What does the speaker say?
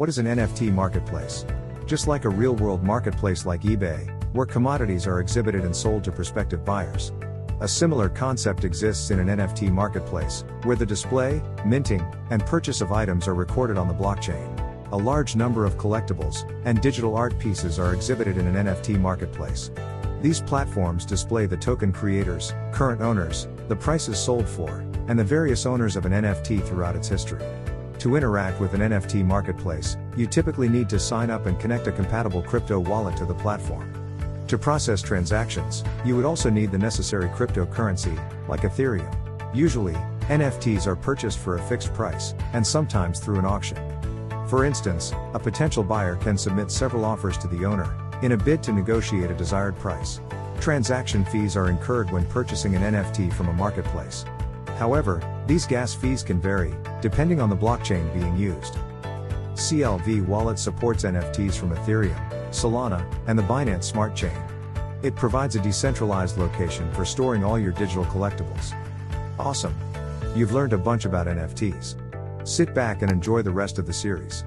What is an NFT marketplace? Just like a real-world marketplace like eBay, where commodities are exhibited and sold to prospective buyers. A similar concept exists in an NFT marketplace, where the display, minting, and purchase of items are recorded on the blockchain. A large number of collectibles and digital art pieces are exhibited in an NFT marketplace. These platforms display the token creators, current owners, the prices sold for, and the various owners of an NFT throughout its history. To interact with an NFT marketplace, you typically need to sign up and connect a compatible crypto wallet to the platform. To process transactions, you would also need the necessary cryptocurrency, like Ethereum. Usually, NFTs are purchased for a fixed price, and sometimes through an auction. For instance, a potential buyer can submit several offers to the owner, in a bid to negotiate a desired price. Transaction fees are incurred when purchasing an NFT from a marketplace. However, these gas fees can vary, depending on the blockchain being used. CLV Wallet supports NFTs from Ethereum, Solana, and the Binance Smart Chain. It provides a decentralized location for storing all your digital collectibles. Awesome! You've learned a bunch about NFTs. Sit back and enjoy the rest of the series.